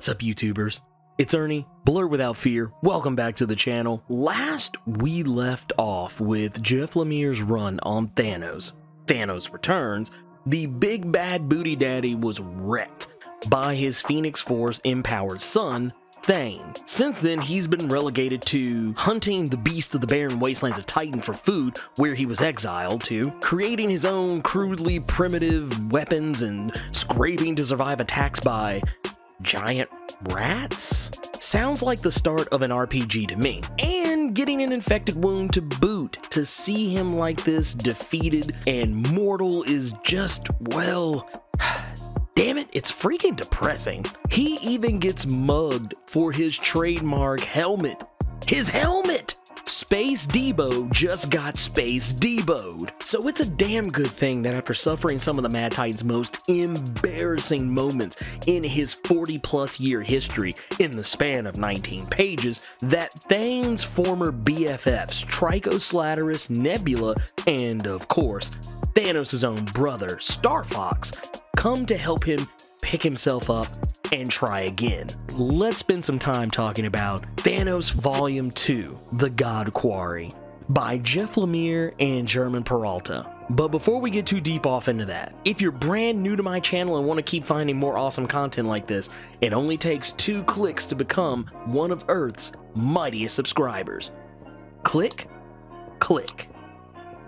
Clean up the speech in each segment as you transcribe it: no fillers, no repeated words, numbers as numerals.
What's up, YouTubers? It's Ernie, Blerd Without Fear. Welcome back to the channel. Last we left off with Jeff Lemire's run on Thanos. Thanos returns. The big bad booty daddy was wrecked by his Phoenix Force empowered son, Thane. Since then, he's been relegated to hunting the beast of the barren wastelands of Titan for food, where he was exiled to, creating his own crudely primitive weapons and scraping to survive attacks by giant rats? Sounds like the start of an RPG to me. And getting an infected wound to boot. To see him like this, defeated and mortal, is just, well, damn it, it's freaking depressing. He even gets mugged for his trademark helmet. His helmet! Space Debo just got Space Debo'd. So it's a damn good thing that after suffering some of the Mad Titan's most embarrassing moments in his 40+ year history in the span of 19 pages, that Thane's former BFFs, Trichoslaterus, Nebula, and of course, Thanos' own brother, Star Fox, come to help him pick himself up and try again. Let's spend some time talking about Thanos Volume 2, The God Quarry, by Jeff Lemire and German Peralta. But before we get too deep off into that, if you're brand new to my channel and want to keep finding more awesome content like this, it only takes 2 clicks to become one of Earth's mightiest subscribers. Click, click.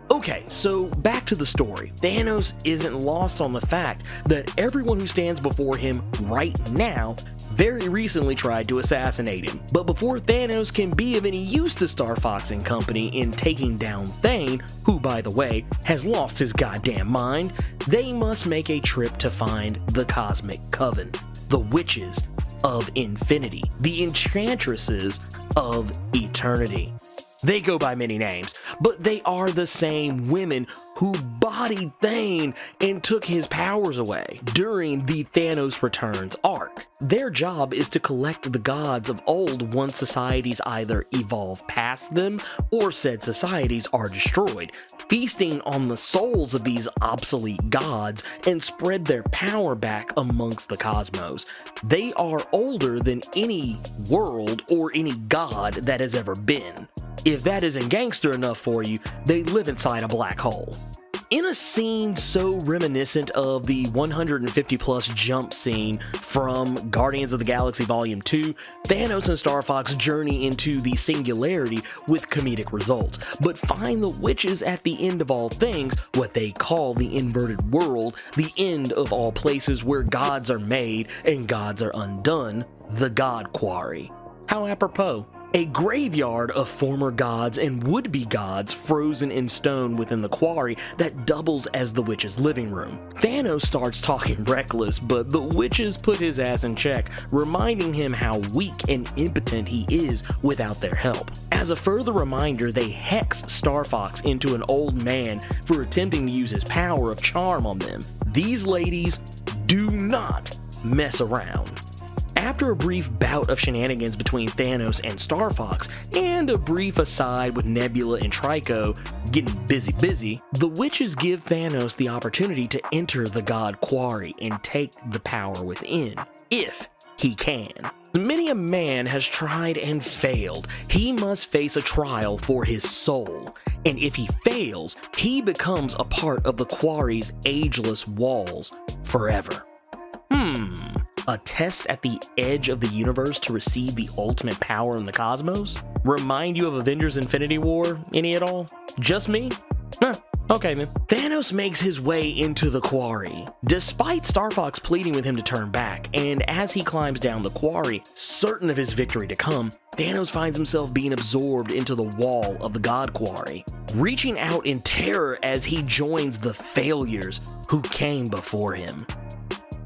Okay, so back to the story. Thanos isn't lost on the fact that everyone who stands before him right now very recently tried to assassinate him. But before Thanos can be of any use to Star Fox and company in taking down Thane, who by the way has lost his goddamn mind, they must make a trip to find the Cosmic Coven, the Witches of Infinity, the Enchantresses of Eternity. They go by many names, but they are the same women who bodied Thane and took his powers away during the Thanos Returns arc. Their job is to collect the gods of old once societies either evolve past them or said societies are destroyed, feasting on the souls of these obsolete gods and spread their power back amongst the cosmos. They are older than any world or any god that has ever been. If that isn't gangster enough for you, they live inside a black hole. In a scene so reminiscent of the 150+ jump scene from Guardians of the Galaxy Volume 2, Thanos and Star Fox journey into the singularity with comedic results, but find the witches at the end of all things, what they call the inverted world, the end of all places where gods are made and gods are undone, the God Quarry. How apropos. A graveyard of former gods and would-be gods frozen in stone within the quarry that doubles as the witch's living room. Thanos starts talking reckless, but the witches put his ass in check, reminding him how weak and impotent he is without their help. As a further reminder, they hex Star Fox into an old man for attempting to use his power of charm on them. These ladies do not mess around. After a brief bout of shenanigans between Thanos and Star Fox, and a brief aside with Nebula and Trico getting busy, the witches give Thanos the opportunity to enter the God Quarry and take the power within, if he can. Many a man has tried and failed. He must face a trial for his soul, and if he fails, he becomes a part of the Quarry's ageless walls forever. A test at the edge of the universe to receive the ultimate power in the cosmos? Remind you of Avengers Infinity War any at all? Just me? Huh, okay then. Thanos makes his way into the quarry, despite Star Fox pleading with him to turn back, and as he climbs down the quarry, certain of his victory to come, Thanos finds himself being absorbed into the wall of the God Quarry, reaching out in terror as he joins the failures who came before him.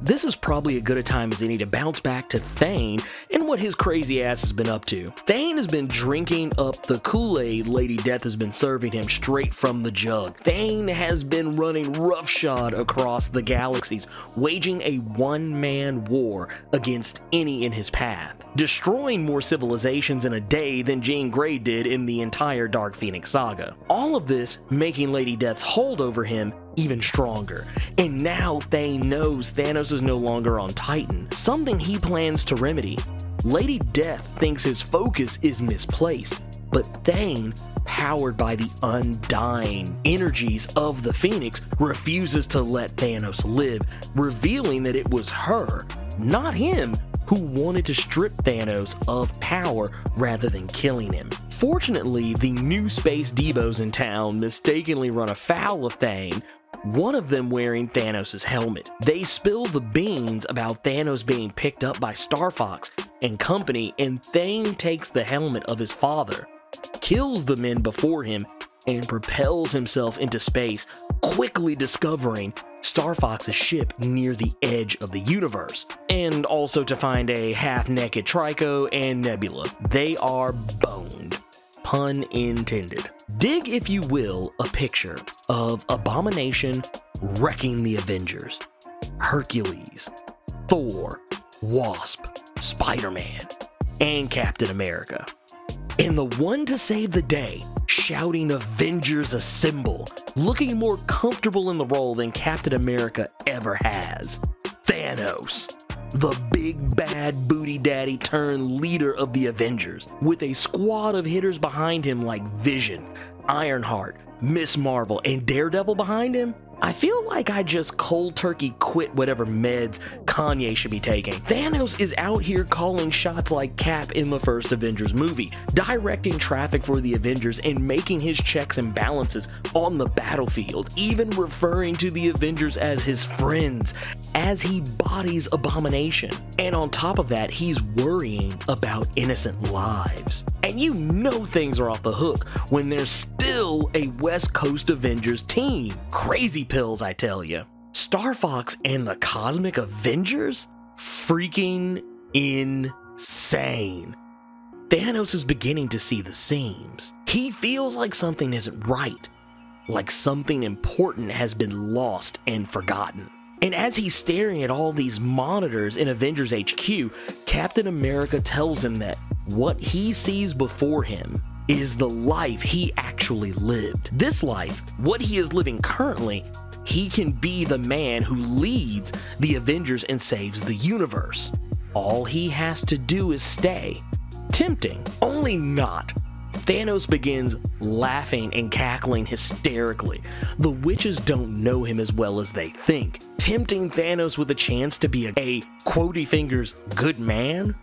This is probably as good a time as any to bounce back to Thane and what his crazy ass has been up to. Thane has been drinking up the Kool-Aid Lady Death has been serving him straight from the jug. Thane has been running roughshod across the galaxies, waging a one-man war against any in his path, destroying more civilizations in a day than Jean Grey did in the entire Dark Phoenix saga. All of this making Lady Death's hold over him even stronger. And now Thane knows Thanos is no longer on Titan, something he plans to remedy. Lady Death thinks his focus is misplaced, but Thane, powered by the undying energies of the Phoenix, refuses to let Thanos live, revealing that it was her, not him, who wanted to strip Thanos of power rather than killing him. Fortunately, the new space Devos in town mistakenly run afoul of Thane, one of them wearing Thanos' helmet. They spill the beans about Thanos being picked up by Star Fox and company, and Thane takes the helmet of his father, kills the men before him, and propels himself into space, quickly discovering Star Fox's ship near the edge of the universe, and also to find a half-naked Trico and Nebula. They are boned. Pun intended. Dig, if you will, a picture of Abomination wrecking the Avengers, Hercules, Thor, Wasp, Spider-Man, and Captain America. And the one to save the day, shouting Avengers Assemble, looking more comfortable in the role than Captain America ever has. Thanos, the big bad booty daddy turned leader of the Avengers, with a squad of hitters behind him like Vision, Ironheart, Miss Marvel, and Daredevil behind him. I feel like I just cold turkey quit whatever meds Kanye should be taking. Thanos is out here calling shots like Cap in the first Avengers movie, directing traffic for the Avengers and making his checks and balances on the battlefield, even referring to the Avengers as his friends as he bodies Abomination. And on top of that, he's worrying about innocent lives. And you know things are off the hook when there's still a West Coast Avengers team. Crazy pills, I tell you. Star Fox and the Cosmic Avengers? Freaking insane. Thanos is beginning to see the seams. He feels like something isn't right, like something important has been lost and forgotten. And as he's staring at all these monitors in Avengers HQ, Captain America tells him that what he sees before him is the life he actually lived. This life, what he is living currently, he can be the man who leads the Avengers and saves the universe. All he has to do is stay. Tempting, only not. Thanos begins laughing and cackling hysterically. The witches don't know him as well as they think. Tempting Thanos with a chance to be a quotey fingers good man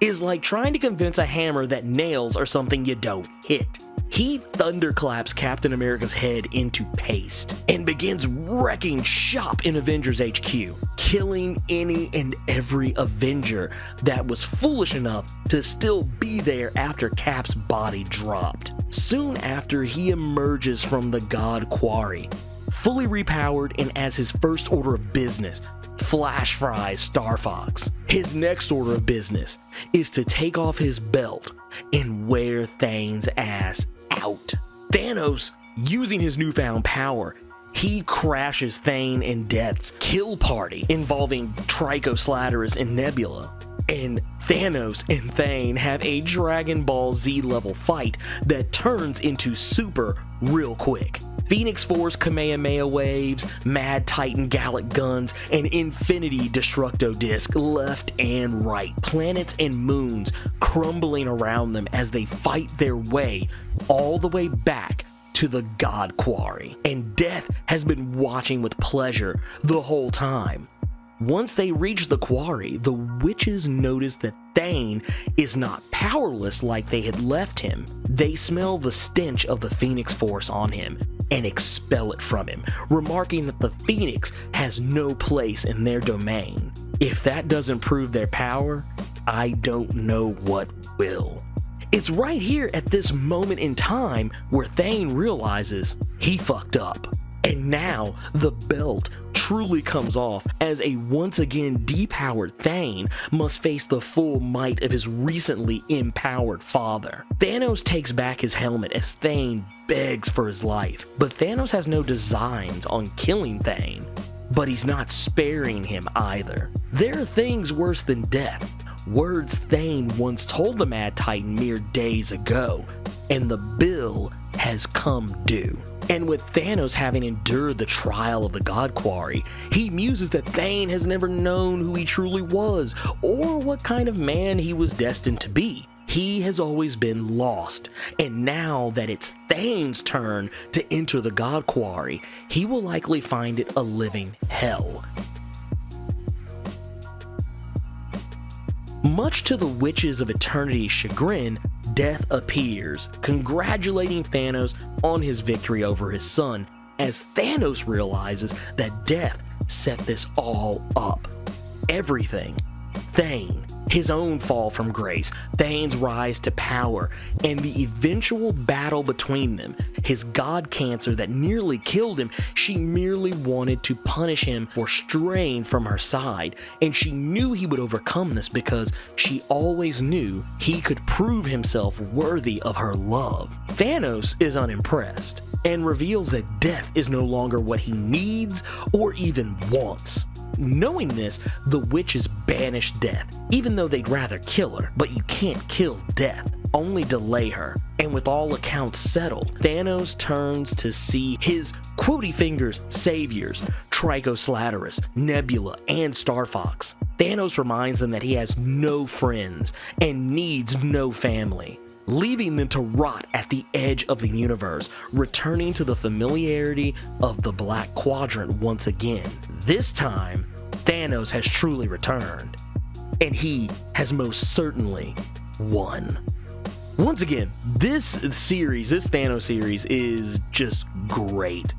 is like trying to convince a hammer that nails are something you don't hit. He thunderclaps Captain America's head into paste and begins wrecking shop in Avengers HQ, killing any and every Avenger that was foolish enough to still be there after Cap's body dropped. Soon after, he emerges from the God Quarry, fully repowered, and as his first order of business, flash fries Star Fox. His next order of business is to take off his belt and wear Thane's ass out. Thanos, using his newfound power, he crashes Thane and Death's kill party involving Trico, Slatterus, and Nebula. And Thanos and Thane have a Dragon Ball Z level fight that turns into super real quick. Phoenix Force Kamehameha waves, Mad Titan Gallic guns, and Infinity Destructo Disc left and right. Planets and moons crumbling around them as they fight their way all the way back to the God Quarry. And Death has been watching with pleasure the whole time. Once they reach the quarry, the witches notice that Thane is not powerless like they had left him. They smell the stench of the Phoenix Force on him and expel it from him, remarking that the Phoenix has no place in their domain. If that doesn't prove their power, I don't know what will. It's right here at this moment in time where Thane realizes he fucked up. And now the belt truly comes off as a once again depowered Thane must face the full might of his recently empowered father. Thanos takes back his helmet as Thane begs for his life, but Thanos has no designs on killing Thane, but he's not sparing him either. There are things worse than death, words Thane once told the Mad Titan mere days ago, and the bill has come due. And with Thanos having endured the trial of the God Quarry, he muses that Thane has never known who he truly was or what kind of man he was destined to be. He has always been lost, and now that it's Thane's turn to enter the God Quarry, he will likely find it a living hell. Much to the Witches of Eternity's chagrin, Death appears, congratulating Thanos on his victory over his son, as Thanos realizes that Death set this all up. Everything. Thane, his own fall from grace, Thane's rise to power, and the eventual battle between them, his god cancer that nearly killed him. She merely wanted to punish him for straying from her side, and she knew he would overcome this because she always knew he could prove himself worthy of her love. Thanos is unimpressed, and reveals that Death is no longer what he needs or even wants. Knowing this, the witches banish Death, even though they'd rather kill her. But you can't kill Death, only delay her. And with all accounts settled, Thanos turns to see his quotey fingers saviors, Trichoslaterus, Nebula, and Star Fox. Thanos reminds them that he has no friends and needs no family, leaving them to rot at the edge of the universe, returning to the familiarity of the Black Quadrant once again. This time, Thanos has truly returned, and he has most certainly won. Once again, this Thanos series is just great.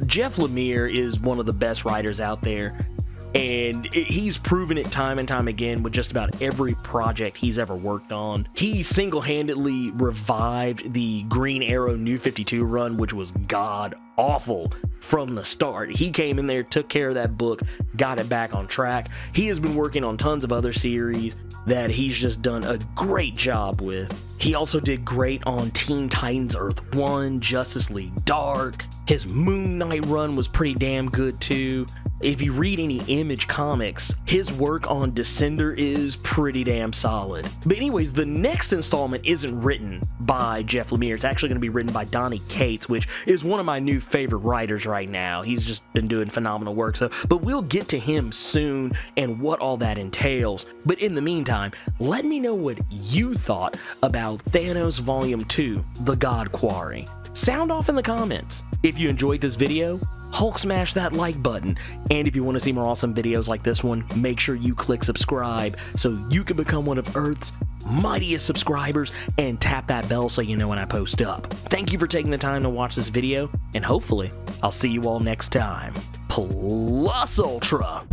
Jeff Lemire is one of the best writers out there, and he's proven it time and time again with just about every project he's ever worked on. He single-handedly revived the Green Arrow New 52 run, which was god-awful from the start. He came in there, took care of that book, got it back on track. He has been working on tons of other series that he's just done a great job with. He also did great on Teen Titans Earth 1, Justice League Dark. His Moon Knight run was pretty damn good too. If you read any Image comics, his work on Descender is pretty damn solid. But anyways, the next installment isn't written by Jeff Lemire. It's actually going to be written by Donny Cates, which is one of my new favorite writers right now. He's just been doing phenomenal work. But we'll get to him soon and what all that entails. But in the meantime, let me know what you thought about Thanos Volume 2, The God Quarry. Sound off in the comments. If you enjoyed this video, Hulk smash that like button, and if you want to see more awesome videos like this one, make sure you click subscribe so you can become one of Earth's mightiest subscribers, and tap that bell so you know when I post up. Thank you for taking the time to watch this video, and hopefully I'll see you all next time. Plus Ultra!